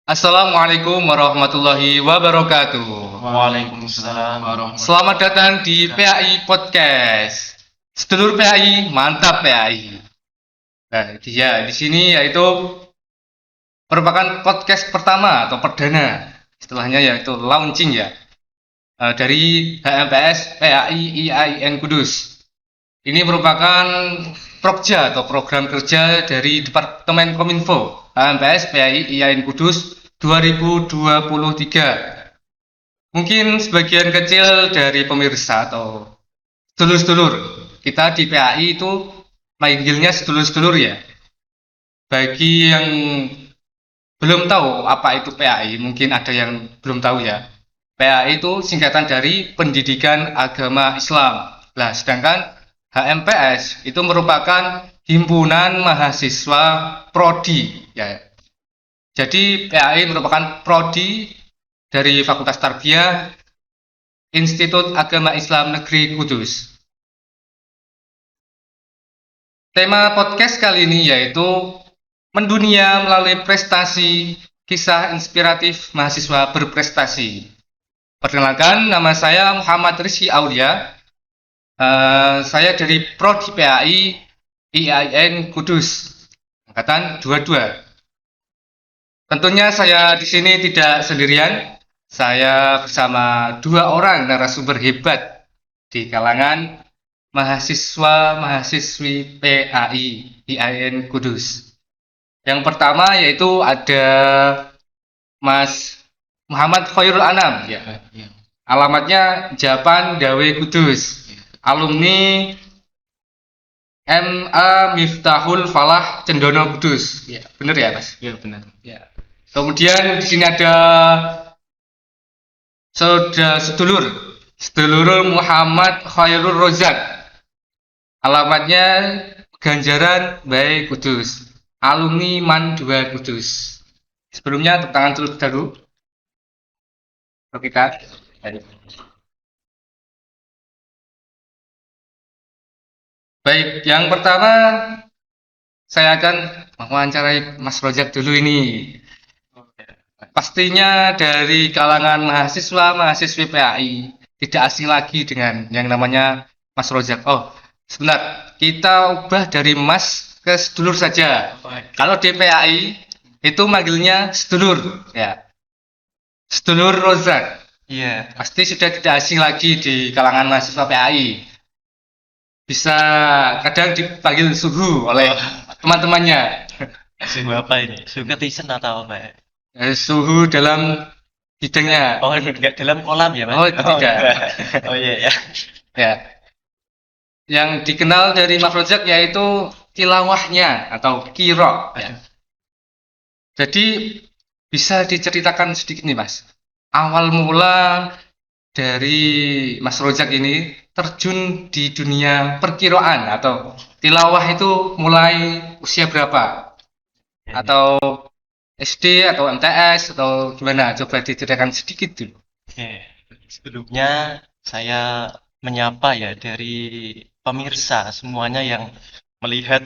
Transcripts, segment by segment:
Assalamualaikum warahmatullahi wabarakatuh. Waalaikumsalam warahmatullahi Selamat datang di PAI Podcast. Sedulur PAI, mantap PAI. Nah, di sini yaitu merupakan podcast pertama atau perdana. Istilahnya yaitu launching ya. Dari HMPS PAI IAIN Kudus. Ini merupakan Prokja atau program kerja dari Departemen Kominfo HMPS PAI IAIN Kudus 2023. Mungkin sebagian kecil dari pemirsa atau sedulur-sedulur kita di PAI itu manggilnya sedulur-sedulur ya. Bagi yang belum tahu apa itu PAI, mungkin ada yang belum tahu ya. PAI itu singkatan dari Pendidikan Agama Islam. Nah, sedangkan HMPS itu merupakan himpunan mahasiswa prodi ya. Jadi PAI merupakan prodi dari Fakultas Tarbiyah Institut Agama Islam Negeri Kudus. Tema podcast kali ini yaitu mendunia melalui prestasi, kisah inspiratif mahasiswa berprestasi. Perkenalkan, nama saya Muhammad Rizky Aulia. Saya dari Prodi PAI IAIN Kudus, angkatan 22. Tentunya saya di sini tidak sendirian. Saya bersama dua orang narasumber hebat di kalangan mahasiswa-mahasiswi PAI IAIN Kudus. Yang pertama yaitu ada Mas Muhammad Khairul Anam ya. Alamatnya Japan Dawe Kudus. Alumni MA Miftahul Falah Cendono Kudus. Ya, benar ya, Mas? Ya, benar. Ya. Kemudian di sini ada sedulur Muhammad Khairul Rozak. Alamatnya Ganjaran Bae Kudus. Alumni MAN 2 Kudus. Sebelumnya tepuk tangan dulu untuk kita. Baik, yang pertama saya akan mewawancarai Mas Rozak dulu ini. Pastinya dari kalangan mahasiswi PAI tidak asing lagi dengan yang namanya Mas Rozak. Oh, sebentar, kita ubah dari Mas ke sedulur saja. Kalau di PAI itu manggilnya sedulur, ya. Sedulur Rozak. Iya. Pasti sudah tidak asing lagi di kalangan mahasiswa PAI. Bisa kadang dipanggil suhu oleh teman-temannya. Suhu apa ini? Suhu netizen atau apa ya? Suhu dalam bidangnya. Oh, enggak dalam kolam ya, Mas? Oh, tidak. Oh iya ya. Ya. Yang dikenal dari Mas Rozak yaitu tilawahnya atau qiro ya. Jadi bisa diceritakan sedikit nih Mas. Awal mula dari Mas Rozak ini terjun di dunia perkiroan atau tilawah itu mulai usia berapa? Atau SD atau MTS atau gimana? Coba diceritakan sedikit dulu. Oke. Sebelumnya saya menyapa ya dari pemirsa semuanya yang melihat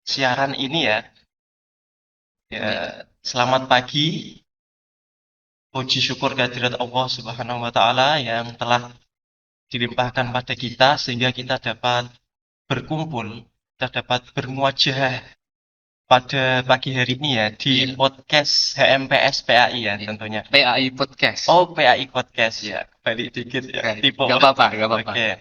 siaran ini ya. Ya, selamat pagi. Puji syukur kehadirat Allah Subhanahu wa taala yang telah dilimpahkan pada kita sehingga kita dapat berkumpul, kita dapat bermuajah pada pagi hari ini ya di podcast HMPS PAI ya tentunya. PAI Podcast. Oh, PAI Podcast ya. Balik dikit ya. Tipe. Gak apa-apa. Oke.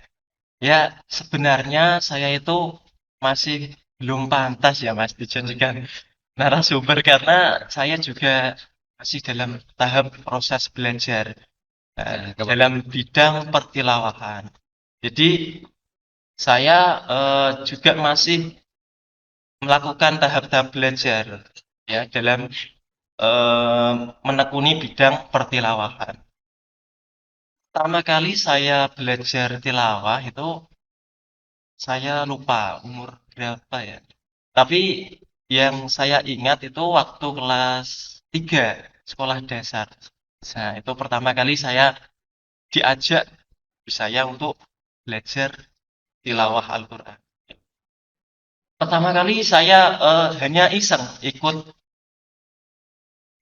Ya, sebenarnya saya itu masih belum pantas ya Mas dijadikan narasumber karena saya juga masih dalam tahap proses belajar dalam bidang pertilawahan. Jadi saya juga masih melakukan tahap-tahap belajar ya dalam menekuni bidang pertilawahan. Pertama kali saya belajar tilawah itu saya lupa umur berapa ya. Tapi yang saya ingat itu waktu kelas 3 sekolah dasar. Nah, itu pertama kali saya diajak saya untuk belajar tilawah Al-Quran. Pertama kali saya hanya iseng ikut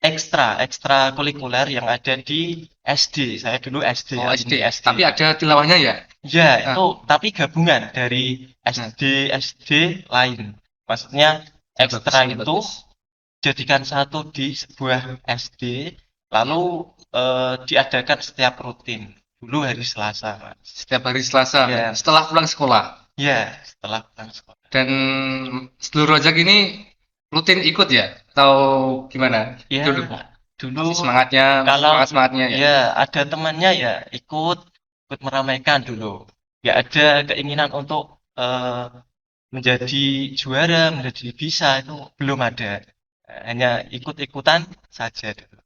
ekstrakurikuler yang ada di SD. Saya dulu SD, Oh, alumni SD. SD. Tapi ada tilawahnya ya? Ya, Nah, itu tapi gabungan dari nah, SD lain. Maksudnya ya bagus, ekstra ini itu bagus. jadikan satu di sebuah SD, lalu diadakan setiap rutin. Dulu hari Selasa, Mas. Setiap hari Selasa, Ya, setelah pulang sekolah. ya, setelah pulang sekolah. Dan seluruh rojak ini rutin ikut ya? Atau gimana? Ya, Dulu dulu masih semangatnya, masih kalau semangat-semangatnya ya? ya ada temannya ya ikut meramaikan dulu. Ya ada keinginan untuk menjadi juara, menjadi bisa itu belum ada. Hanya ikut-ikutan saja dulu.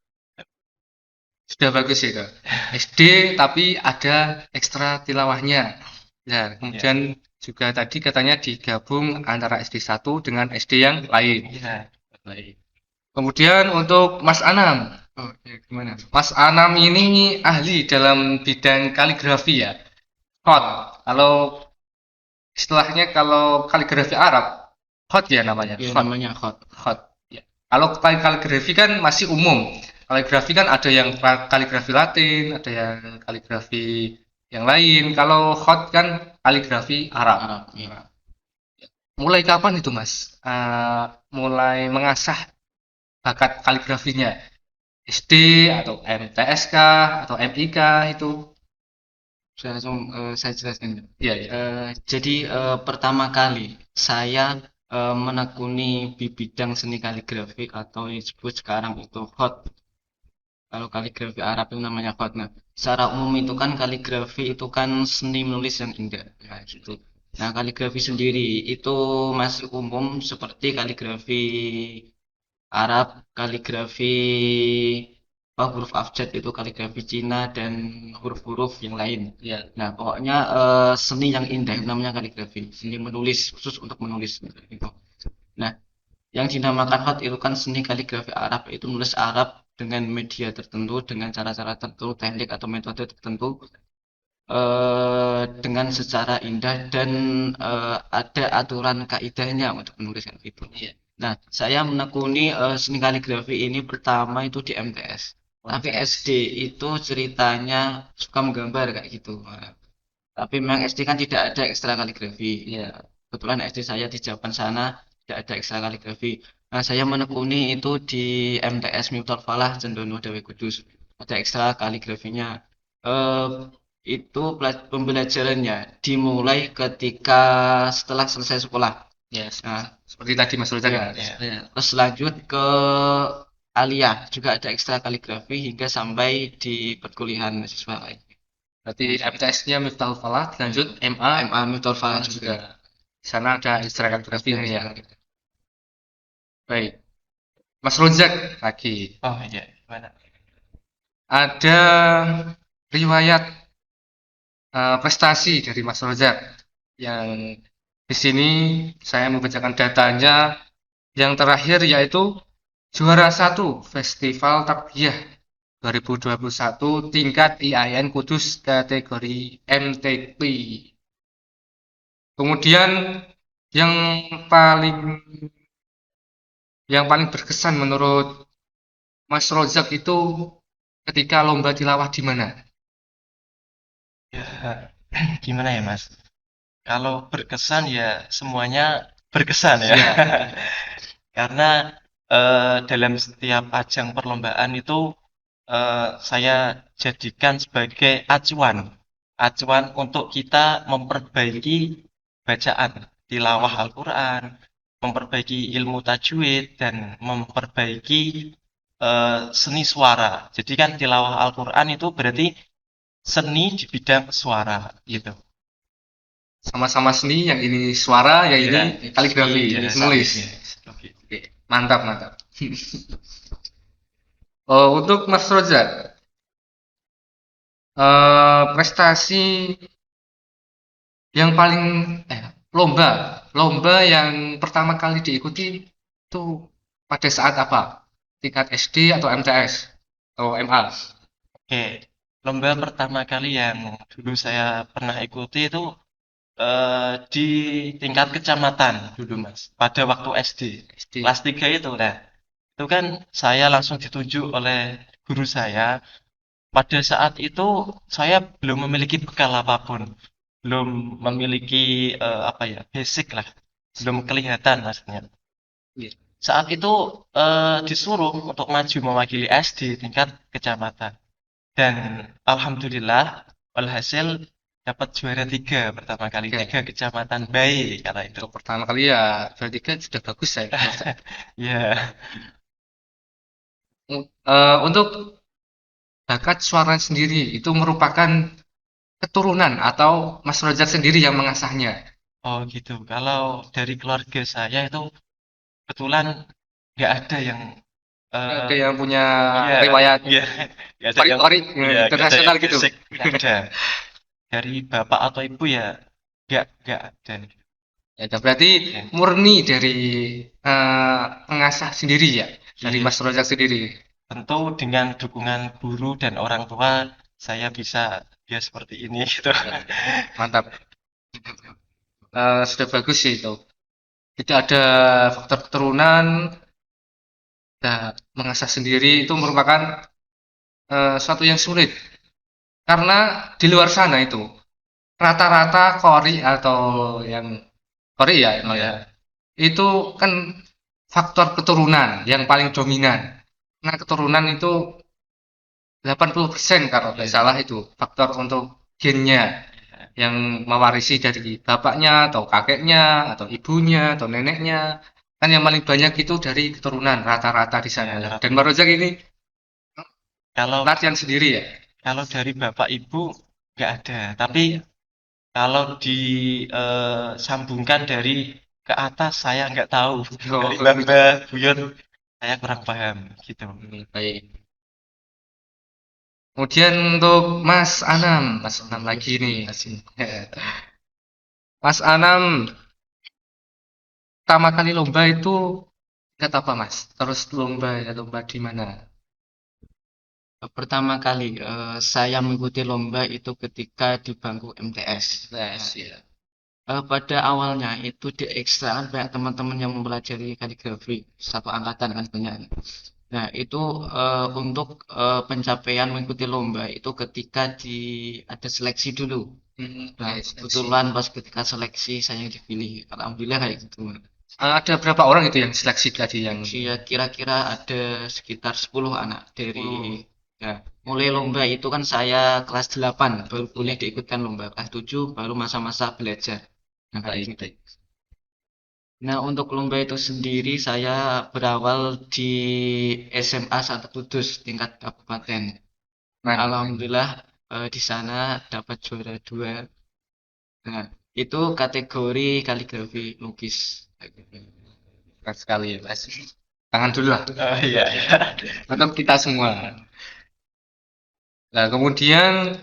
Sudah bagus itu. SD tapi ada ekstra tilawahnya. Nah, Ya, kemudian juga tadi katanya digabung antara SD 1 dengan SD yang lain. ya, Baik. Kemudian untuk Mas Anam. Oh, ya, gimana? Mas Anam ini ahli dalam bidang kaligrafi ya. Hot. Kalau istilahnya kalau kaligrafi Arab, hot ya namanya. Ya Hot. namanya hot. Hot. Ya. Kalau kaligrafi kan masih umum. Kaligrafi kan ada yang kaligrafi Latin, ada yang kaligrafi yang lain. Kalau hot kan kaligrafi Arab. Arab, ya. Nah, mulai kapan itu Mas? Mulai mengasah bakat kaligrafinya? SD atau MTSK atau MIK itu? Saya jelaskan. Iya, iya. Jadi pertama kali saya menekuni bidang seni kaligrafi atau yang disebut sekarang itu hot. Kalau kaligrafi Arab itu namanya hot. Nah, secara umum itu kan kaligrafi itu kan seni menulis yang indah. Nah, gitu. Nah, kaligrafi sendiri itu masih umum seperti kaligrafi Arab, kaligrafi huruf abjad itu kaligrafi Cina dan huruf-huruf yang lain. Iya. Nah, pokoknya seni yang indah itu namanya kaligrafi, seni menulis khusus untuk menulis gitu. Nah, yang dinamakan hot itu kan seni kaligrafi Arab, itu nulis Arab dengan media tertentu, dengan cara-cara tertentu, teknik atau metode tertentu, dengan secara indah dan ada aturan kaidahnya untuk menulis itu. Iya. Nah, saya menekuni seni kaligrafi ini pertama itu di MTS. Tapi SD itu ceritanya suka menggambar kayak gitu. Nah, tapi memang SD kan tidak ada ekstra kaligrafi. Iya. Kebetulan SD saya di Japan sana tidak ada ekstra kaligrafi. Nah, saya menekuni itu di MTS Miftahul Falah Cendono Dawe Kudus. Ada ekstra kaligrafinya. Eh, itu pembelajarannya dimulai ketika setelah selesai sekolah. Yes. Nah, Seperti tadi Mas Rojak ya, kan? ya. terus lanjut ke aliyah juga ada ekstra kaligrafi hingga sampai di perkuliahan mahasiswa lain. Berarti MTS-nya Miftahul Falah, lanjut MA, MA Miftahul Falah juga. juga. Di sana ada ekstra kaligrafi ya. Baik. Mas Rojak lagi. Oh iya, gimana? Ada riwayat prestasi dari Mas Rojak yang di sini saya membacakan datanya yang terakhir yaitu juara 1 Festival Takbiyah 2021 tingkat IAIN Kudus kategori MTQ. Kemudian yang paling berkesan menurut Mas Rojak itu ketika lomba tilawah di mana? Ya, gimana ya, Mas? Kalau berkesan ya semuanya berkesan ya. Ya. Karena dalam setiap ajang perlombaan itu saya jadikan sebagai acuan untuk kita memperbaiki bacaan tilawah Al-Quran, memperbaiki ilmu tajwid dan memperbaiki seni suara. Jadi kan tilawah Al-Quran itu berarti seni di bidang suara gitu. Sama-sama seni, yang ini suara, yang ini Ya, kaligrafi, ya, menulis. ya. Oke, mantap, mantap. Untuk Mas Rojak, prestasi yang paling lomba yang pertama kali diikuti itu pada saat apa? Tingkat SD atau MTS atau MA? Oke, lomba pertama kali yang dulu saya pernah ikuti itu di tingkat kecamatan dulu Mas, pada waktu SD. SD. Kelas 3 itu, nah, itu kan saya langsung ditunjuk oleh guru saya. Pada saat itu saya belum memiliki bekal apapun, belum memiliki apa ya, basic lah, belum kelihatan maksudnya. Iya. Saat itu disuruh untuk maju mewakili SD tingkat kecamatan dan alhamdulillah alhasil dapat juara 3 pertama kali, Oke. 3 kecamatan baik kala itu. Untuk pertama kali ya berarti kan sudah bagus saya rasa. Ya, Untuk bakat suara sendiri itu merupakan keturunan atau Mas Rojar sendiri yang mengasahnya. oh gitu. Kalau dari keluarga saya itu kebetulan nggak ada yang Ada yang punya iya, riwayat iya, nggak ada yang ori-ori iya, nggak ada internasional yang gitu. basic, nggak ada. Dari bapak atau ibu ya nggak ada. Ya, berarti Ya, murni dari pengasah sendiri ya, dari iya. Mas Rojar sendiri. Tentu dengan dukungan guru dan orang tua saya bisa ya seperti ini gitu. Mantap. Sudah bagus sih itu. Tidak ada faktor keturunan, nah, mengasah sendiri itu merupakan suatu yang sulit. Karena di luar sana itu rata-rata kori atau yang kori ya, emang ya. Iya, Itu kan faktor keturunan yang paling dominan. Nah, keturunan itu 80% kalau tidak iya, salah itu faktor untuk gennya yang mewarisi dari bapaknya atau kakeknya atau ibunya atau neneknya. Kan yang paling banyak itu dari keturunan rata-rata di sana iya. ya. Dan Marojak ini Kalau latihan sendiri ya. kalau dari bapak ibu nggak ada, tapi kalau disambungkan dari ke atas saya nggak tahu. Oh, Dari mbah buyut saya kurang paham gitu. baik. Kemudian untuk Mas Anam lagi nih. Mas Anam pertama kali lomba itu ingat apa Mas? Terus lomba ya lomba di mana? Pertama kali saya mengikuti lomba itu ketika di bangku MTS. Yes, ya. Pada awalnya itu di ekstra kan banyak teman-teman yang mempelajari kaligrafi satu angkatan kan sebenarnya. Nah itu untuk pencapaian mengikuti lomba itu ketika ada seleksi dulu. Nah Yes, kebetulan pas ketika seleksi saya dipilih. Alhamdulillah kayak gitu. ada berapa orang itu yang seleksi tadi yang Ya kira-kira ada sekitar 10 anak dari 10? ya, mulai lomba itu kan saya kelas 8 baru boleh diikutkan lomba. Kelas 7 baru masa-masa belajar. Nah, kayak Baik, gitu. baik. Nah, untuk lomba itu sendiri saya berawal di SMA Santa Kudus tingkat kabupaten. Nah, Alhamdulillah di sana dapat juara 2. Nah, itu kategori kaligrafi lukis. keren sekali ya, Mas. Tangan dulu lah Oh iya, iya. untuk kita semua. Nah, kemudian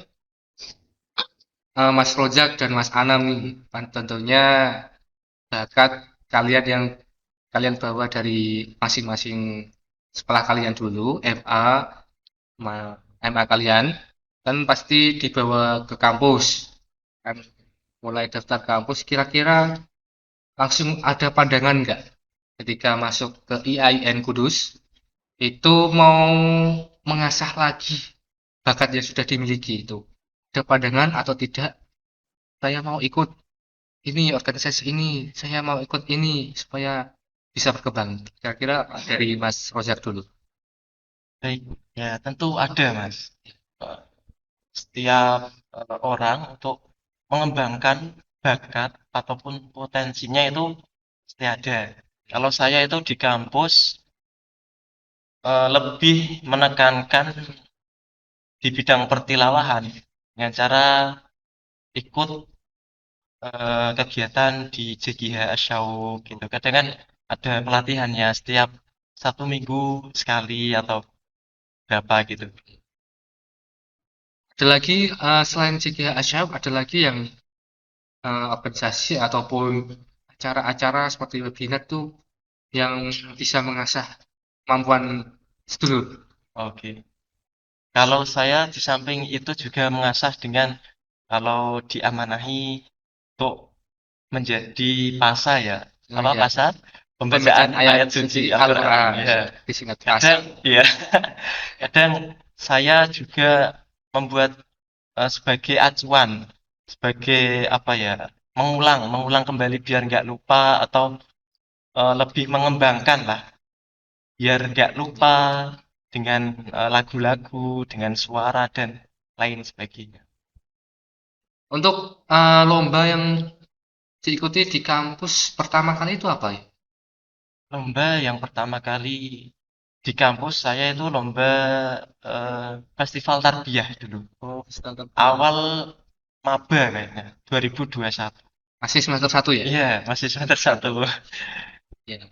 Mas Rojak dan Mas Anam nih, kan tentunya bakat kalian yang kalian bawa dari masing-masing sekolah kalian dulu, MA kalian, kan pasti dibawa ke kampus. Kan mulai daftar kampus, kira-kira langsung ada pandangan nggak ketika masuk ke IAIN Kudus, itu mau mengasah lagi bakat yang sudah dimiliki itu. Ada pandangan atau tidak, saya mau ikut ini organisasi ini, saya mau ikut ini supaya bisa berkembang. Kira-kira dari Mas Rozak dulu. Baik, ya tentu ada Mas. Eh, Setiap orang untuk mengembangkan bakat ataupun potensinya itu pasti ada. Kalau saya itu di kampus lebih menekankan di bidang pertilawahan dengan cara ikut kegiatan di JGH Asyauk gitu. Kadang kan ada pelatihannya setiap 1 minggu sekali atau berapa gitu. Ada lagi selain CGH Asyab, ada lagi yang organisasi ataupun acara-acara seperti webinar tuh yang bisa mengasah kemampuan sedulur. Oke. Kalau saya di samping itu juga mengasah dengan kalau diamanahi untuk menjadi PASA ya. Nah, Apa ya, PASA? pembacaan ayat suci Al-Quran. Ya. disingkat Kadang, ya, kadang saya juga membuat sebagai acuan, sebagai apa ya, mengulang kembali biar nggak lupa atau lebih mengembangkan lah, biar nggak lupa dengan lagu-lagu, dengan suara dan lain sebagainya. Untuk lomba yang diikuti di kampus pertama kali itu apa ya? Lomba yang pertama kali di kampus saya itu lomba festival tarbiyah dulu. Oh, startup. Awal maba kayaknya, 2021. Masih semester 1 ya? Iya, masih semester 1. Iya.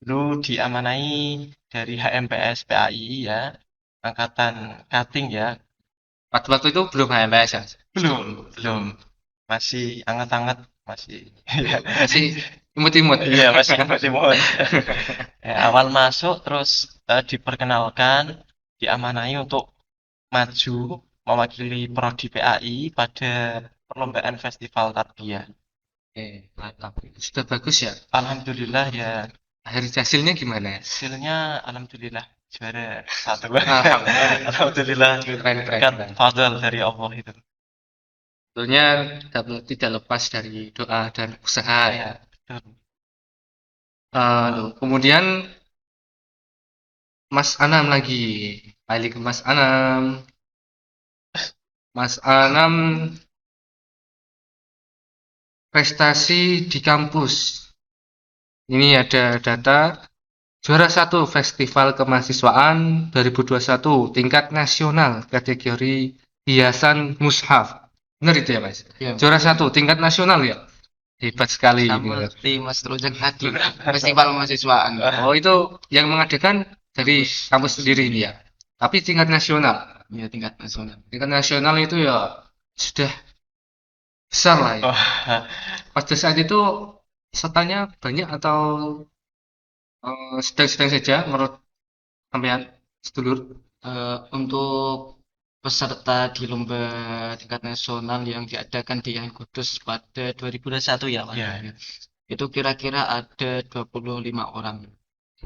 Dulu diamanai dari HMPS PAI ya, angkatan cutting ya. Waktu itu belum HMPS ya? Belum. Masih anget-anget, masih. Iya, Masih imut-imut. iya masih imut. Ya, awal masuk terus diperkenalkan, diamanai untuk maju mewakili prodi PAI pada perlombaan festival tarbiyah. Oke, mantap. Sudah bagus ya. Alhamdulillah ya, Hasilnya gimana ya? hasilnya alhamdulillah juara 1. Alhamdulillah. Alhamdulillah, Keren, keren, berkat keren. fadl dari Allah itu. Tentunya tidak lepas dari doa dan usaha ya. Betul. Kemudian Mas Anam lagi. Balik ke Mas Anam. Mas Anam prestasi di kampus. Ini ada data juara 1 Festival Kemahasiswaan 2021 tingkat nasional kategori hiasan mushaf. Benar itu ya, Mas? Ya, Juara 1 tingkat nasional ya? Hebat sekali. sama seperti Mas Rojak tadi, festival mahasiswaan. Oh, itu yang mengadakan dari kampus sendiri ini ya. Tapi tingkat nasional. Ya, tingkat nasional. Tingkat nasional itu ya sudah besar lah ya. Oh, Pada saat itu pesertanya banyak atau sedang-sedang saja menurut sampean sedulur? Untuk peserta di lomba tingkat nasional yang diadakan di Yang Kudus pada 2021 ya, Pak. ya. Itu kira-kira ada 25 orang.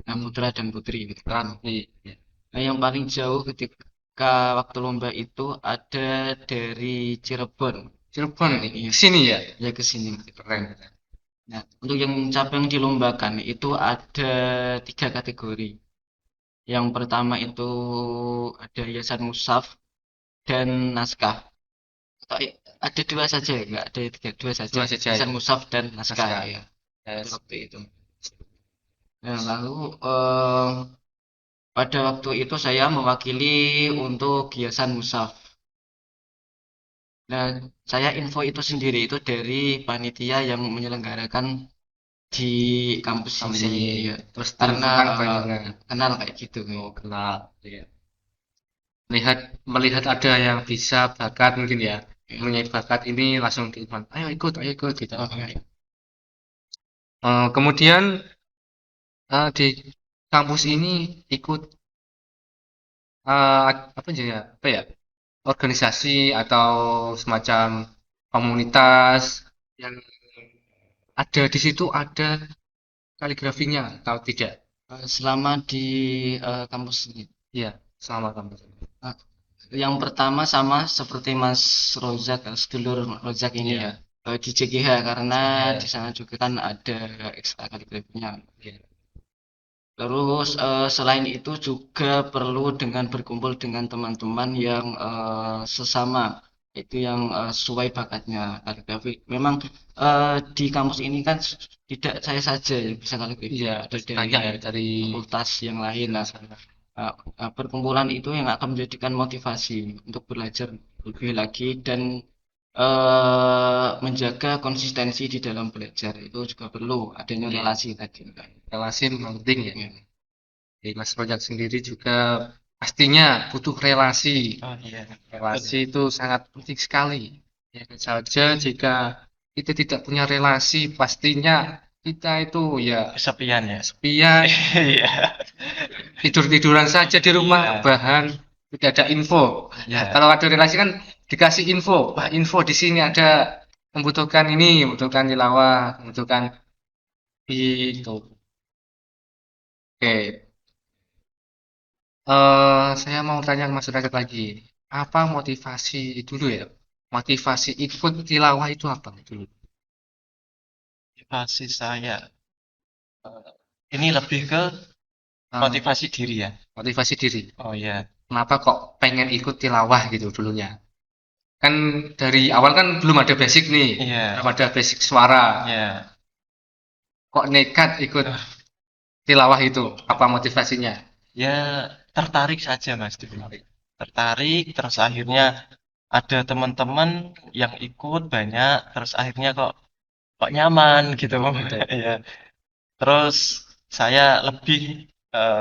Nah, putra dan putri gitu. Iya. Nah, yang paling jauh ketika waktu lomba itu ada dari Cirebon. Cirebon Iya. ini sini ya. Ya, ke sini. Keren. Nah, untuk yang cabang dilombakan itu ada 3 kategori. Yang pertama itu ada hiasan mushaf dan naskah. Atau ada 2 saja, enggak ada 3, 2 saja. Dua saja, Hiasan ya. mushaf dan naskah Naskah. ya. Yes. Waktu itu. Nah, lalu pada waktu itu saya mewakili untuk hiasan mushaf. Nah, saya info itu sendiri itu dari panitia yang menyelenggarakan di kampus Kampus ini. ini. Ya. Terus Karena banyak kenal kayak gitu. kenal. Iya. Melihat ada yang bisa bakat mungkin ya. Ya. Punya bakat ini langsung diiman. Ayo ikut gitu. Oh, ya. Kemudian di kampus ini ikut apa ya organisasi atau semacam komunitas yang ada di situ ada kaligrafinya atau tidak? Selama di kampus ini. Iya, selama kampus. Yang pertama sama seperti Mas Rozak, sedulur Rozak ini Iya. ya, di JGH karena JGH. di sana juga kan ada ekstra kaligrafinya. Iya. Terus selain itu juga perlu dengan berkumpul dengan teman-teman yang sesama itu yang sesuai bakatnya kaligrafi. Memang di kampus ini kan tidak saya saja yang bisa kaligrafi, Iya, ada banyak ya dari dari fakultas yang lain. Nah, perkumpulan itu yang akan menjadikan motivasi untuk belajar lebih lagi dan menjaga konsistensi di dalam belajar itu juga perlu adanya Iya. relasi tadi. relasi memang penting ya. Ya. Jadi Mas Rojak sendiri juga pastinya butuh relasi. Oh iya. Relasi itu sangat penting sekali. Ya kan saja jika kita tidak punya relasi, pastinya kita itu ya Kesepian ya. sepian, Iya. tidur-tiduran saja di rumah, Iya. bahan tidak ada info. Ya. Kalau ada relasi kan dikasih info, wah info di sini ada membutuhkan ini, membutuhkan tilawah, membutuhkan itu. Oke, saya mau tanya ke Mas Derajat lagi. Apa motivasi dulu ya? Motivasi ikut tilawah itu apa dulu? Motivasi saya, eh, ini lebih ke Eh, motivasi diri ya. motivasi diri. Oh ya, Kenapa kok pengen ikut tilawah gitu dulunya? Kan dari awal kan belum ada basic nih, iya, belum ada basic suara. iya. Kok nekat ikut tilawah itu? Apa motivasinya? Ya tertarik saja Mas dulu. Tertarik, terus akhirnya ada teman-teman yang ikut banyak, terus akhirnya kok nyaman gitu. Gitu. Ya. Terus saya lebih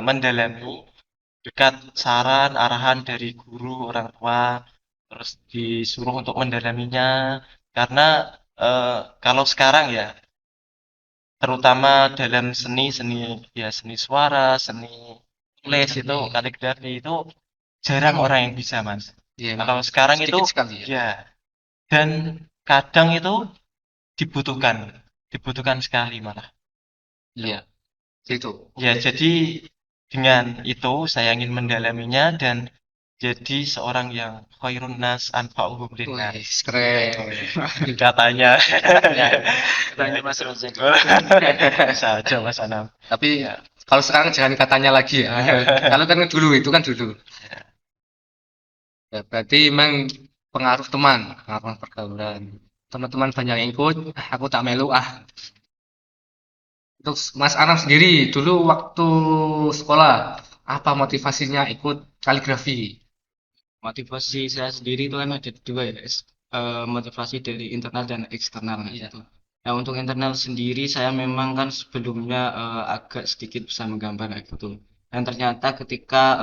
mendalami dekat saran, arahan dari guru, orang tua, terus disuruh untuk mendalaminya. Karena kalau sekarang ya, terutama dalam seni ya seni suara, seni tulis itu, kaligrafi itu jarang orang yang bisa, Mas. Iya, Kalau memang sekarang itu sedikit sekali ya. ya, dan kadang itu dibutuhkan, dibutuhkan sekali malah. Iya, itu. Ya, jadi dengan itu saya ingin mendalaminya dan jadi seorang yang khairun nas anfa'uhum linnas. Wih, keren. Katanya. Ya, tanya Mas Rozek. Bisa aja Mas Anam. Tapi Ya. kalau sekarang jangan katanya lagi ya. Kalau kan dulu itu kan dulu. Ya, berarti emang pengaruh teman, pengaruh pergaulan. Teman-teman banyak yang ikut, aku tak melu ah. Untuk Mas Anam sendiri, dulu waktu sekolah, apa motivasinya ikut kaligrafi? Motivasi saya sendiri itu kan ada dua ya, motivasi dari internal dan eksternal Iya. gitu. Nah, untuk internal sendiri saya memang kan sebelumnya agak sedikit bisa menggambar kayak gitu. Dan ternyata ketika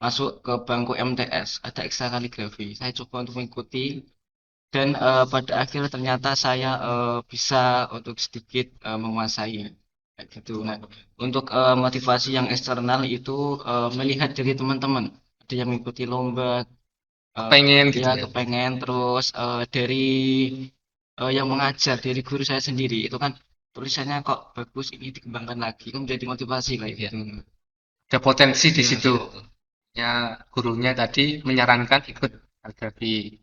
masuk ke bangku MTS ada ekstra kaligrafi. Saya coba untuk mengikuti dan pada akhirnya ternyata saya bisa untuk sedikit menguasai kayak gitu. Nah, untuk motivasi yang eksternal itu melihat dari teman-teman ada yang mengikuti lomba, Pengen gitu ya ya. kepengen terus dari yang mengajar dari guru saya sendiri itu kan tulisannya kok bagus, ini dikembangkan lagi, itu menjadi motivasi kayak Iya. gitu. Ada potensi di Iya, situ. Ya, gurunya tadi menyarankan ikut kaligrafi.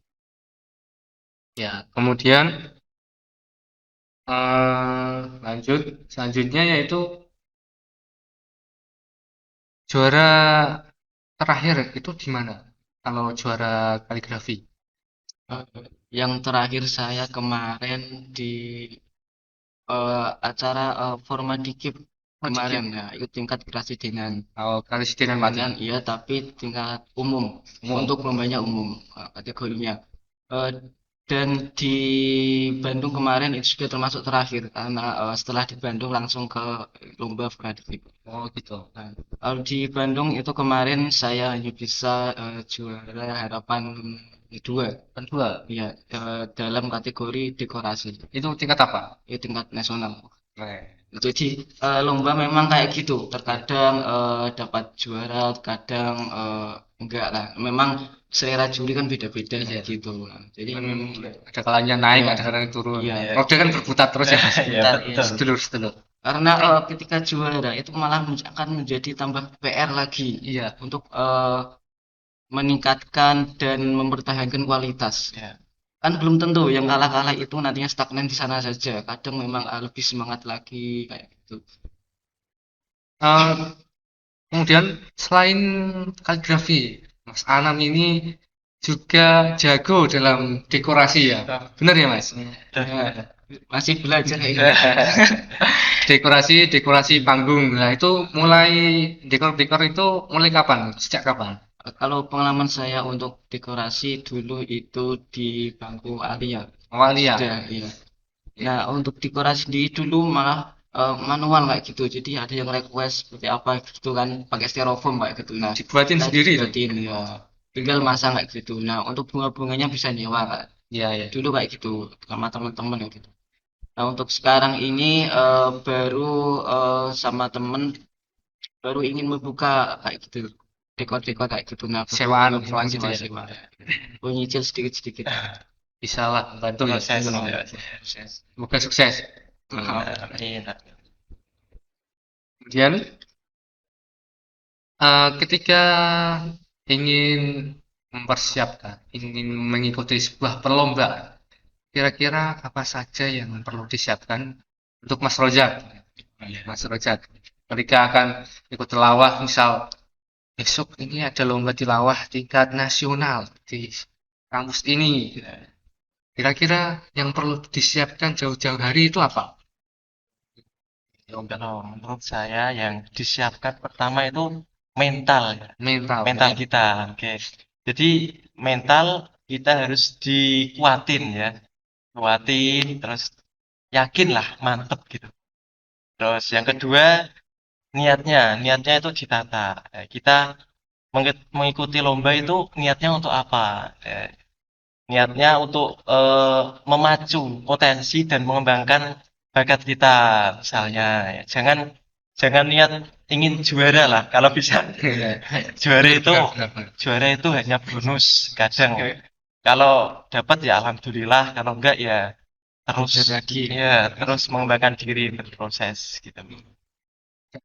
Ya, kemudian lanjut, selanjutnya yaitu juara terakhir itu di mana? Kalau juara kaligrafi. Eh, yang terakhir saya kemarin di acara Formadikip Oh, kemarin dikit. ya, itu tingkat kepresidenan. Oh, Karesidenan Pati. Kemudian iya, tapi tingkat umum untuk lombanya umum kategorinya. Eh, dan di Bandung kemarin itu juga termasuk terakhir karena setelah di Bandung langsung ke lomba Formadikip. Oh, gitu. Nah, kalau di Bandung itu kemarin saya hanya bisa juara harapan kedua, Kedua, ya dalam kategori dekorasi. itu tingkat apa? Itu tingkat nasional. Keren. Jadi lomba memang kayak gitu. Terkadang dapat juara, kadang enggak lah. Memang selera juri kan beda-beda Iya. kayak gitu. Nah, jadi Kan memang ada kalanya naik, Iya. ada kalanya turun. Iya. Roda kan berputar terus ya, Mas. Ya, betul. Sedulur-sedulur. Karena ketika juara itu malah akan menjadi tambah PR lagi Iya. untuk meningkatkan dan mempertahankan kualitas. Ya. Kan belum tentu yang kalah-kalah itu nantinya stagnan di sana saja. Kadang memang lebih semangat lagi kayak gitu. Eh, kemudian selain kaligrafi, Mas Anam ini juga jago dalam dekorasi ya. Benar ya, Mas? Ya, masih belajar kayak gitu. Dekorasi panggung. Nah, itu mulai dekor-dekor itu mulai kapan? Sejak kapan? Kalau pengalaman saya untuk dekorasi dulu itu di bangku alia. Awalnya ya. Sudah, iya. Nah, untuk dekorasi sendiri dulu malah manual kayak gitu. Jadi ada yang request seperti apa gitu kan, pakai styrofoam kayak gitu. Nah, Dibuatin kita sendiri itu. buatin ya. Tinggal masang kayak gitu. Nah, untuk bunga-bunganya bisa nyewa Kak. Iya, ya. Dulu kayak gitu sama teman-teman kayak gitu. Nah, untuk sekarang ini baru sama temen baru ingin membuka kayak gitu dekor-dekor kayak gitu. Nah, Sewaan, baru sewaan gitu ya. sewa. Oh, nyicil sedikit-sedikit. Bisa lah, bantu ya. Proses. Proses. Semoga sukses. Amin. Kemudian ketika ingin ingin mengikuti sebuah perlombaan, kira-kira apa saja yang perlu disiapkan untuk Mas Rojak? Mas Rojak, ketika akan ikut tilawah, misal besok ini ada lomba tilawah tingkat nasional di kampus ini. Kira-kira yang perlu disiapkan jauh-jauh hari itu apa? Kalau menurut saya yang disiapkan pertama itu mental ya. Mental. Mental kita. Oke. Jadi mental kita harus dikuatin ya. Kuatin terus yakin lah, mantep gitu. Terus yang kedua niatnya itu ditata. Kita mengikuti lomba itu niatnya untuk apa? Niatnya untuk memacu potensi dan mengembangkan bakat kita misalnya. Ya. Jangan jangan niat ingin juara lah. Kalau bisa juara itu hanya bonus kadang. Kalau dapat ya alhamdulillah, kalau enggak ya terus lagi. ya terus mengembangkan diri berproses gitu.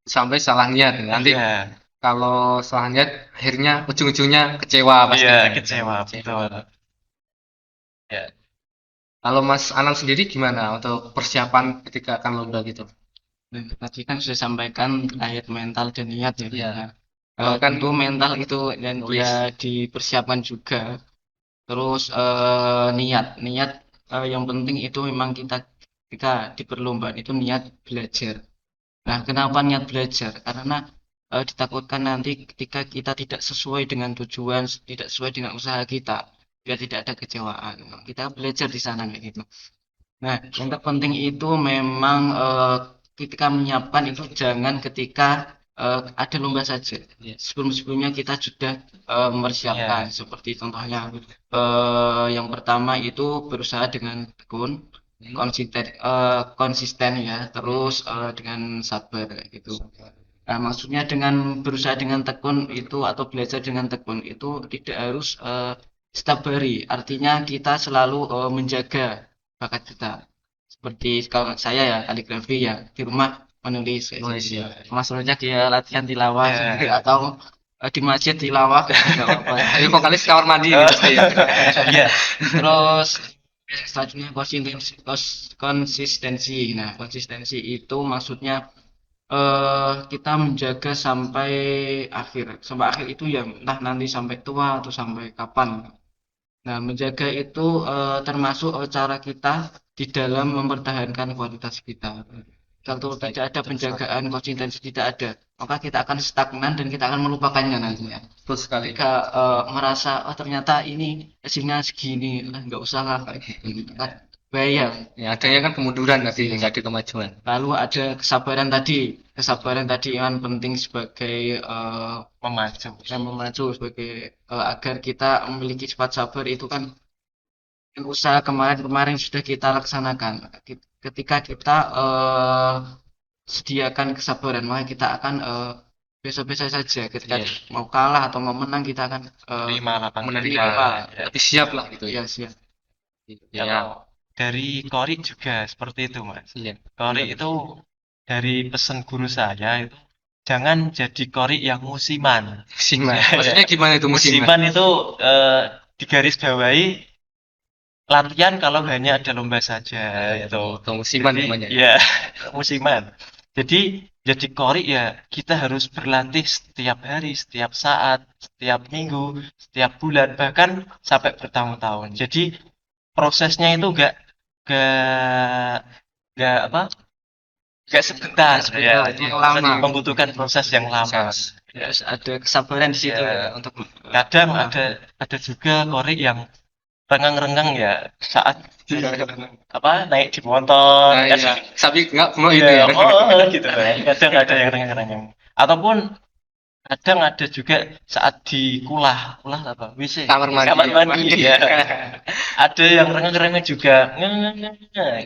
Sampai salah niat. Nanti Iya, kalau salah niat, akhirnya ujung-ujungnya kecewa pasti. iya kecewa betul. Ya, Kalau Mas Anam sendiri gimana untuk persiapan ketika akan lomba gitu? Nah, tadi kan sudah sampaikan terkait mental dan niat ya. Iya. Nah, Kalau kan tentu mental itu dan nulis. dia dipersiapkan juga. Terus niat yang penting itu memang kita ketika di perlombaan itu niat belajar. Nah, kenapa niat belajar? Karena ditakutkan nanti ketika kita tidak sesuai dengan tujuan, tidak sesuai dengan usaha kita, biar tidak ada kecewaan. Kita belajar di sana kayak gitu. Nah, yang terpenting itu memang ketika menyiapkan itu jangan ketika ada lomba saja. Sebelum-sebelumnya kita sudah mempersiapkan. Seperti contohnya yang pertama itu berusaha dengan tekun, konsisten ya, terus dengan sabar kayak gitu. Nah, maksudnya dengan berusaha dengan tekun itu atau belajar dengan tekun itu tidak harus setiap hari. Artinya kita selalu menjaga bakat kita. Seperti kalau saya ya kaligrafi ya di rumah menulis. Nulis, ya. Mas Rojak ya latihan tilawah Ya. atau di masjid tilawah nggak apa-apa. Ayo vokalis kamar mandi gitu saya. Iya. Terus selanjutnya konsistensi. Nah, konsistensi itu maksudnya kita menjaga sampai akhir. Sampai akhir itu ya entah nanti sampai tua atau sampai kapan. Nah, menjaga itu termasuk cara kita di dalam mempertahankan kualitas kita. Kalau tidak ada penjagaan konsistensi tidak ada, maka kita akan stagnan dan kita akan melupakannya nantinya. Betul sekali. Ketika merasa oh ternyata ini hasilnya segini, nggak usah lah kayak gitu. Kan bahaya. Ya, adanya kan kemunduran tadi, nggak ada kemajuan. Lalu ada kesabaran tadi yang penting sebagai memacu sebagai agar kita memiliki sifat sabar itu kan usaha kemarin-kemarin sudah kita laksanakan. Ketika kita sediakan kesabaran, maka kita akan biasa-biasa saja. Ketika mau kalah atau mau menang, kita akan Terima lapang Menerima, dada. tapi siap lah gitu ya. ya siap. Ya, Kalau dari Kori juga seperti itu, Mas. iya. Kori itu dari pesan guru saya itu jangan jadi Kori yang musiman. Musiman. Maksudnya gimana itu musiman? Musiman itu di garis bawahi latihan kalau hanya ada lomba saja itu. Itu musiman Jadi, namanya. ya, musiman. Jadi jadi Kori ya kita harus berlatih setiap hari, setiap saat, setiap minggu, setiap bulan, bahkan sampai bertahun-tahun. Jadi prosesnya itu gak apa gak sebentar ya, lama. membutuhkan proses yang lama. Terus ada kesabaran di situ Ya. ya, untuk Kadang ada juga Kori yang rengang-rengang ya saat apa naik di motor Nah, kan. iya. Tapi nggak mau itu Ya, ya. gitu kan. Kadang ada yang rengang-rengang. Ataupun kadang ada juga saat di kulah apa? WC. Kamar mandi. Kamar mandi ya. Ada yang rengang-rengang juga.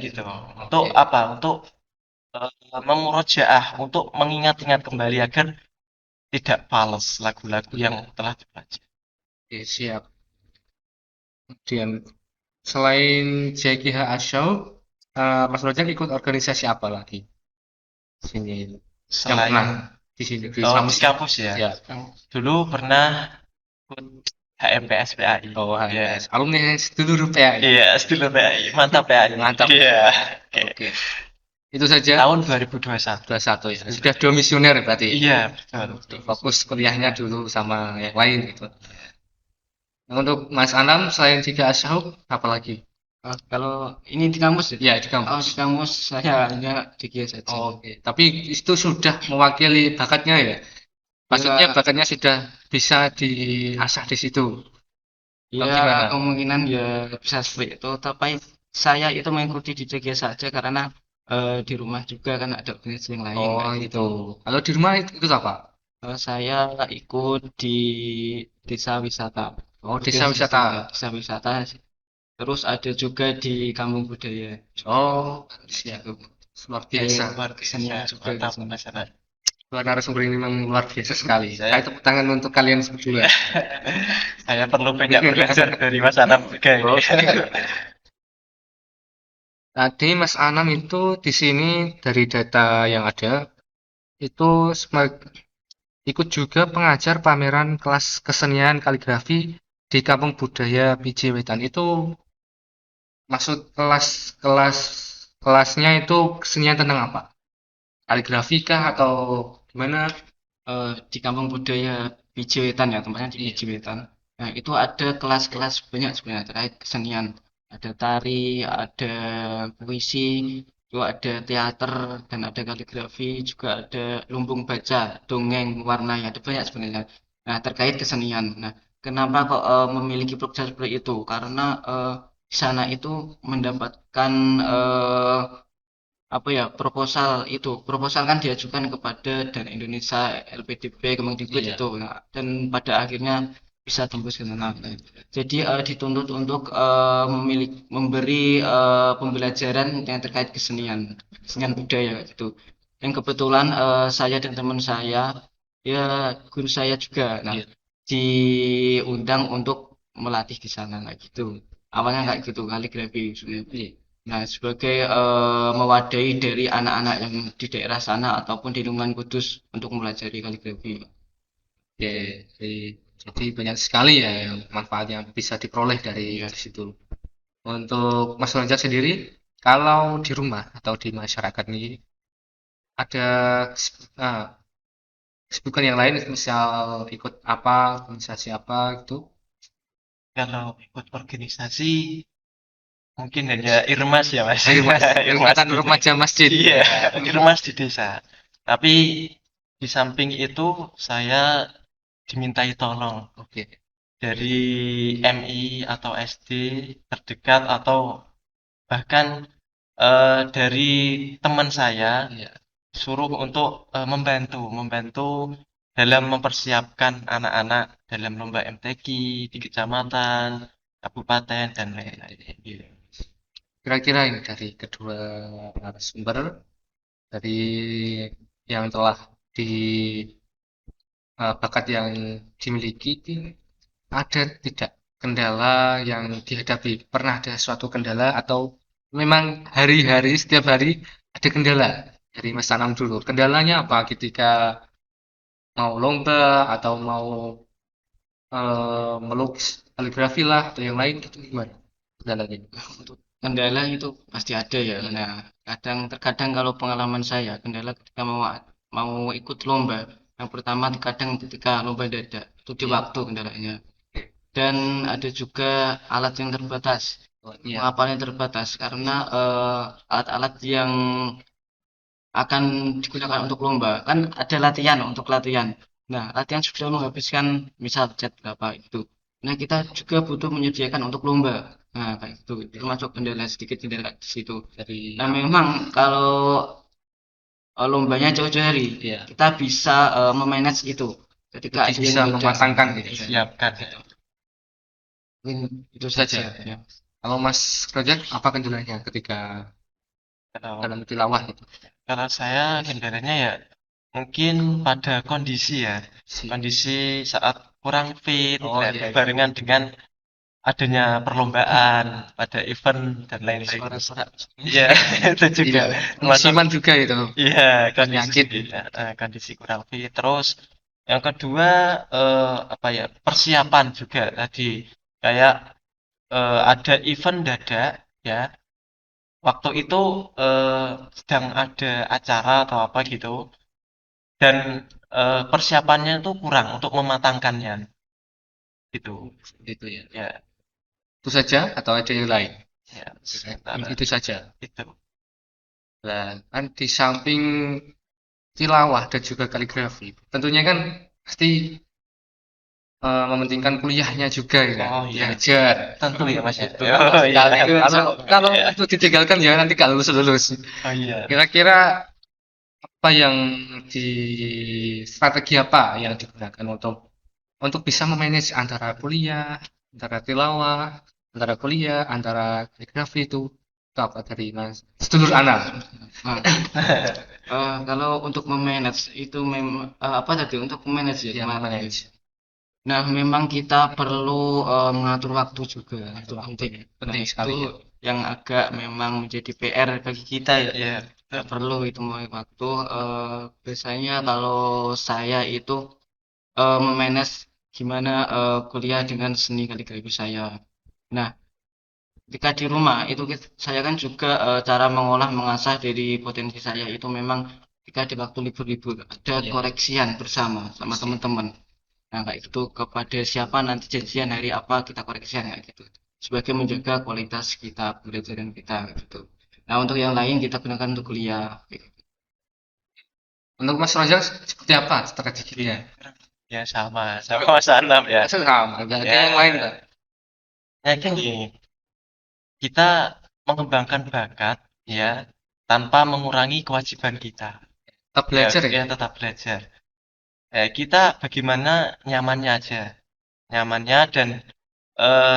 Gitu. Untuk apa? Untuk memurojaah, untuk mengingat-ingat kembali agar tidak fals lagu-lagu yang telah dipelajari. Oke, siap. Kemudian selain JGH Show, Mas Rojak ikut organisasi apa lagi? Sini. yang pernah Selain di sini di oh, selama di kampus ya. ya. Dulu pernah ikut HMPS PAI. Oh, Ya. HMS. Alumni sedulur PAI. Iya, sedulur PAI. Mantap PAI. Mantap. Iya. Oke. Oke. Itu saja. Tahun 2021. 21 ya. Sudah dua misioner berarti. Iya, betul. Fokus kuliahnya dulu sama yang lain gitu. Nah, untuk Mas Anam selain tiga asyhab apa lagi? Kalau ini di kampus ya? Ya, di Oh, kampus. di kampus saya hanya DG saja. Oke, tapi itu sudah mewakili bakatnya ya. Maksudnya Ya, bakatnya sudah bisa diasah di situ. ya Atau gimana? kemungkinan ya bisa seperti itu. Tapi saya itu mengikuti di DG saja karena di rumah juga kan ada organisasi yang lain. Oh, Kayak itu. Kalau di rumah itu apa? Saya ikut di desa wisata. Oh, desa wisata. Desa wisata. Terus ada juga di kampung budaya. Oh, siap. Luar biasa. Luar Kesenian biasa. juga di Mantap, sana. Mas Anam. Dua narasumber ini memang luar biasa sekali. Saya- Saya tepuk tangan untuk kalian berdua. Saya perlu banyak belajar dari Mas Anam juga ini. Tadi Mas Anam itu di sini dari data yang ada itu ikut juga pengajar pameran kelas kesenian kaligrafi di Kampung Budaya Piji Wetan. Itu maksud kelasnya itu kesenian tentang apa? Kaligrafi kah atau gimana? Di kampung budaya Pijewetan ya tempatnya di Pijewetan. Nah itu ada kelas-kelas banyak sebenarnya terkait kesenian. Ada tari, ada puisi, juga ada teater dan ada kaligrafi, juga ada lumbung baca, dongeng, warna ya ada banyak sebenarnya. Nah terkait kesenian. Nah kenapa kok memiliki program seperti itu? Karena di sana itu mendapatkan apa ya proposal kan diajukan kepada Dana Indonesia LPDP Kemendikbud Iya. itu nah, dan pada akhirnya bisa tembus ke sana. Jadi dituntut untuk memberi pembelajaran yang terkait kesenian budaya gitu. Yang kebetulan saya dan teman saya ya guru saya juga nah Iya. diundang untuk melatih di sana gitu. Awalnya kayak gitu kaligrafi sebenarnya. Iya. Nah, sebagai mewadahi dari anak-anak yang di daerah sana ataupun di lingkungan Kudus untuk mempelajari kaligrafi. Oke, jadi banyak sekali ya yang manfaat yang bisa diperoleh dari Iya. situ. Untuk Mas Loncat sendiri, kalau di rumah atau di masyarakat ini ada ah, kesibukan yang lain, misal ikut apa, organisasi apa gitu. Kalau ikut organisasi mungkin hanya Irmas ya Mas. Irmas, Irmas Ikatan di Remaja Masjid. Iya, Irmas di desa. Tapi di samping itu saya dimintai tolong Oke. dari MI atau SD terdekat atau bahkan dari teman saya Iya. suruh untuk membantu dalam mempersiapkan anak-anak dalam lomba MTQ di kecamatan, kabupaten dan lain-lain. Kira-kira ini dari kedua narasumber dari yang telah di bakat yang dimiliki ada tidak kendala yang dihadapi? Pernah ada suatu kendala atau memang hari-hari setiap hari ada kendala? Dari Mas Anam dulu. Kendalanya apa ketika mau lomba atau mau melukis kaligrafi lah atau yang lain gitu gimana kendalanya? Untuk kendala itu pasti ada ya. Nah, terkadang kalau pengalaman saya, kendala ketika mau ikut lomba, yang pertama kadang ketika lomba dadak, itu di waktu kendalanya. Dan ada juga alat yang terbatas. Oh, iya. Pengapalnya terbatas karena alat-alat yang akan digunakan untuk lomba kan ada latihan untuk latihan. Nah, latihan sudah menghabiskan misal cat berapa itu. Nah, kita juga butuh menyediakan untuk lomba. Nah, kayak gitu. Termasuk kendala sedikit kendala di situ. Dari Nah, memang kalau lombanya jauh-jauh hari, Iya. kita bisa memanage itu. Ketika Jadi ada bisa yang beda. mematangkan gitu. Siapkan. Mungkin itu Saja. saja. Ya. Kalau Mas Rojak apa kendalanya ketika Kalau dalam tilawah itu? kalau saya kendalanya ya mungkin pada kondisi ya. Kondisi saat kurang fit Oh, dan iya. barengan dengan adanya perlombaan, pada event dan lain-lain. Suara-suara. Iya, itu juga Iya, termasuk. musiman juga itu. Iya, Penyakit. kondisi kurang fit. Terus yang kedua apa ya, persiapan juga tadi. Kayak ada event dadak ya. Waktu itu sedang ada acara atau apa gitu dan persiapannya itu kurang untuk mematangkannya gitu. Itu ya. Ya, Itu saja atau ada yang lain? ya sementara Itu saja. itu. Nah, kan di samping tilawah dan juga kaligrafi, tentunya kan pasti mementingkan kuliahnya juga ya, Oh iya, belajar. tentu ya Mas ya. Itu Oh iya. kalau Iya. itu ditinggalkan ya nanti gak lulus lulus. Oh iya. Kira-kira apa yang di strategi apa yang digunakan untuk bisa memanage antara kuliah, antara tilawah, antara kuliah, antara kaligrafi itu apa dari Mas sedulur anak? Nah, kalau untuk memanage itu apa tadi untuk memanage ya Yang kemarin. manage. Nah, memang kita perlu mengatur waktu juga. Itu penting. Penting Nah, sekali itu ya. yang agak memang menjadi PR bagi kita ya. Iya. Kita perlu itu mulai waktu. Biasanya kalau saya itu memanage gimana kuliah dengan seni kaligrafi saya. Nah, ketika di rumah itu saya kan juga cara mengolah mengasah dari potensi saya itu memang ketika di waktu libur-libur ada Iya. koreksian bersama sama teman-teman. Nah, kayak gitu kepada siapa nanti janjian hari apa kita koreksian kayak gitu. Sebagai menjaga kualitas kita pembelajaran kita kayak gitu. Nah, untuk yang lain kita gunakan untuk kuliah. Kayak gitu. Untuk Mas Rojak seperti apa strateginya? Ya sama Mas Anam ya. Sama, nggak ada Ya, yang lain nggak? ya kan gini, kita mengembangkan bakat ya tanpa mengurangi kewajiban kita. Tetap Ya, belajar ya? ya tetap belajar. Kita bagaimana nyamannya aja, nyamannya dan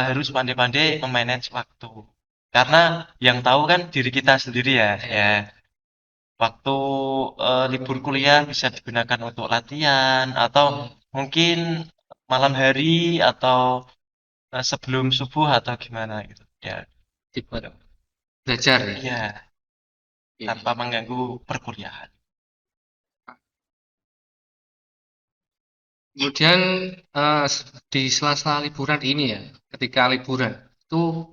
harus pandai-pandai memanage waktu. Karena yang tahu kan diri kita sendiri ya, ya. Waktu libur kuliah bisa digunakan untuk latihan atau mungkin malam hari atau sebelum subuh atau gimana gitu. Ya, Dibuat belajar ya? iya, Iya. tanpa mengganggu perkuliahan. Kemudian di sela-sela liburan ini ya, ketika liburan itu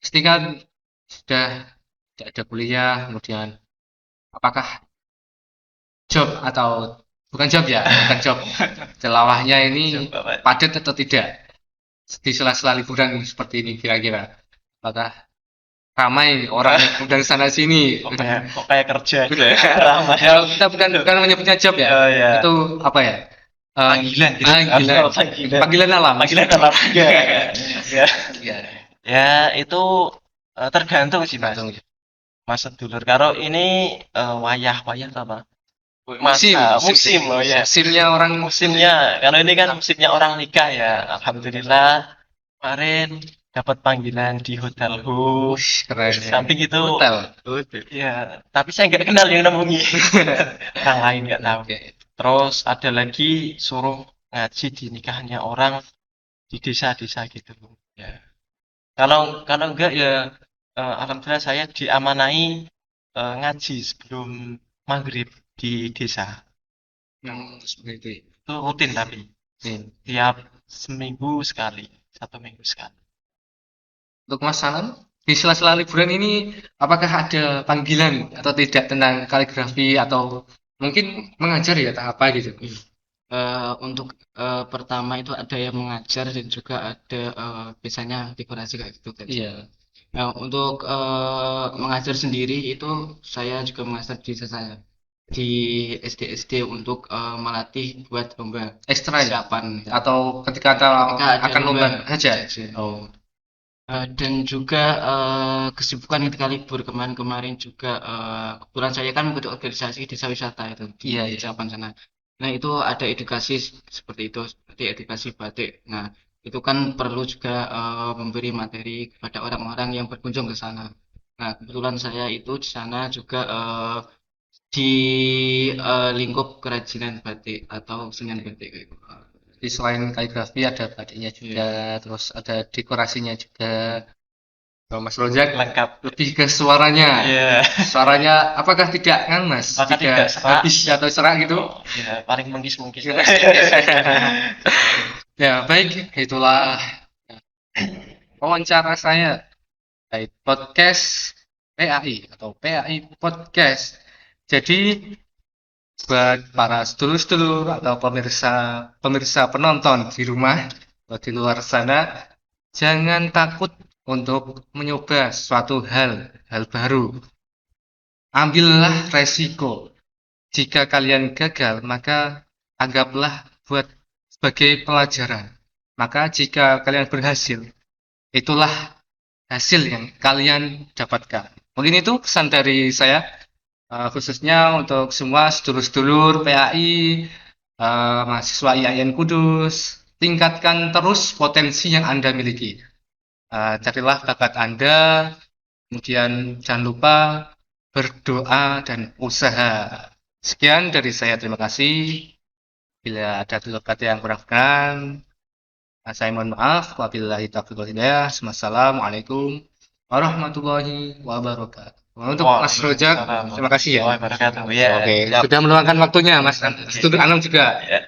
pasti kan sudah tidak ada kuliah, kemudian apakah job atau bukan job ya, bukan job, celawahnya ini Coba, Pak. padat atau tidak di sela-sela liburan seperti ini kira-kira? Apakah ramai orang yang undang sana sini? Kok kayak kerja gitu ya. Ramai. Ya, kita bukan menyebutnya job ya, Oh, ya. itu apa ya? Panggilan gitu. Panggilan. Oh, panggilan. Panggilan alam. Panggilan alam. Ya. Ya. Ya, Ya, itu tergantung sih Mas. tergantung. Mas sedulur. Kalau ini wayah apa? Musim, Musim loh ya. musimnya orang Musimnya, karena ini kan musimnya orang nikah ya. Alhamdulillah kemarin dapat panggilan di Hotel Ho. keren ya. Samping itu, Hotel. ya, tapi saya nggak kenal yang nemuin. Orang lain nggak tahu. Oke. Terus ada lagi suruh ngaji di nikahnya orang di desa-desa gitu. Ya. Kalau enggak ya alhamdulillah saya diamanai ngaji sebelum maghrib di desa. Seperti itu. Itu rutin tapi tiap seminggu sekali, 1 minggu sekali. Untuk Mas Salam, di sela-sela liburan ini apakah ada panggilan atau tidak tentang kaligrafi atau mungkin mengajar ya tak apa gitu? Untuk pertama itu ada yang mengajar dan juga ada biasanya dekorasi kayak gitu kan. Iya. Nah, untuk mengajar sendiri itu saya juga mengajar di desa saya di SD untuk melatih buat lomba Ekstra ya? persiapan Atau ketika ada akan lomba saja? Oh, dan juga kesibukan ketika libur kemarin juga kebetulan saya kan mengikuti organisasi desa wisata itu di Iya, iya. Japan sana. Nah, itu ada edukasi seperti itu, seperti edukasi batik. Nah, itu kan perlu juga memberi materi kepada orang-orang yang berkunjung ke sana. Nah, kebetulan saya itu di sana juga di lingkup kerajinan batik atau senian batik kayak gitu. Jadi selain kaligrafi ada batiknya juga, terus ada dekorasinya juga. Kalau Mas Rojak Lengkap. lebih ke suaranya. Iya. Suaranya apakah tidak kan Mas? Apakah tidak serak? habis atau serak gitu? Ya, paling mengkis-mengkis. Ya, baik, itulah wawancara saya dari podcast PAI atau PAI Podcast. Jadi buat para sedulur-sedulur atau pemirsa penonton di rumah atau di luar sana, jangan takut untuk mencoba suatu hal baru. Ambillah resiko. Jika kalian gagal, maka anggaplah buat sebagai pelajaran. Maka jika kalian berhasil, itulah hasil yang kalian dapatkan. Mungkin itu pesan dari saya, khususnya untuk semua sedulur-sedulur PAI, mahasiswa IAIN Kudus. Tingkatkan terus potensi yang Anda miliki. Carilah bakat Anda, kemudian jangan lupa berdoa dan usaha. Sekian dari saya, terima kasih. Bila ada kata yang kurang berkenan, saya mohon maaf. Wabillahi taufiq wal hidayah. Wassalamualaikum warahmatullahi wabarakatuh. Untuk Mas Rojak, terima kasih ya. Wabarakatuh. Ya. Oke, Siap. sudah meluangkan waktunya Mas Studio Anam juga. Ya.